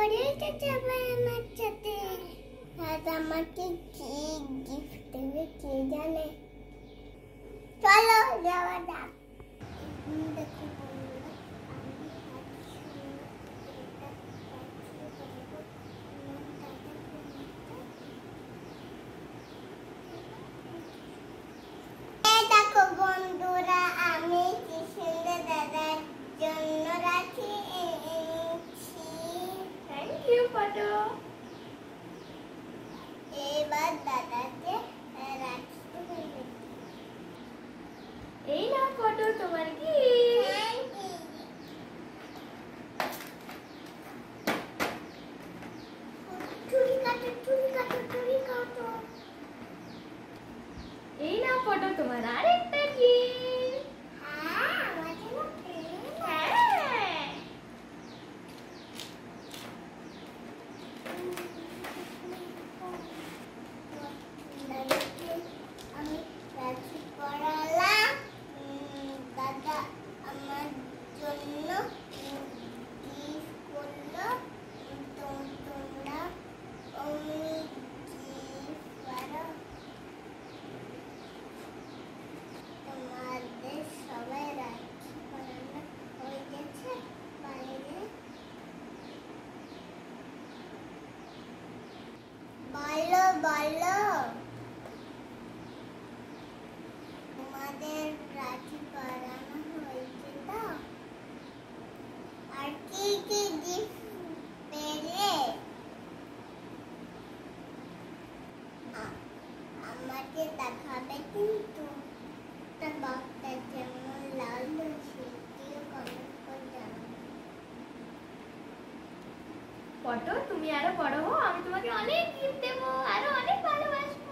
পড়েতে যাবে আমার সাথে। দাদা আমাকে কি গিফট দেবে কে জানে। চলো যাওয়া যাক। দেখো বন্ধুরা, দেখো বন্ধুরা, আমি কি সুন্দর দাদার জন্য রাখি এনেছি। থ্যাংক ইউ পটো। এবার দাদাকে রাখতে হবে। এই নাও পটো তোমার কি। চুরি কাটো, চুরি কাটো, চুরি কাটো। এই নাও পটো তোমার আরেকটা গিফট। হ্যাঁ, আমার জন্য পেন। হ্যাঁ। আমি রাখি পড়ালাম। দাদা আমার জন্য গিফট করলো। তোমরা অমনি গিফট করো। তোমাদের সবাই রাখি পড়ানো হয়ে গেছে বাইরে। বলো বলো, তোমাদের রাখি পরানো হয়েছে তো? আর কি কি গিফট পেলে? আমাকে দেখাবে কিন্তু। একটা বাচ্চা যেমন লাল সেটিও কমেন্ট করে জানাবে। পটো তুমি আরো বড় হও, আমি তোমাকে অনেক গিফট দেবো, আরো অনেক ভালোবাসবো।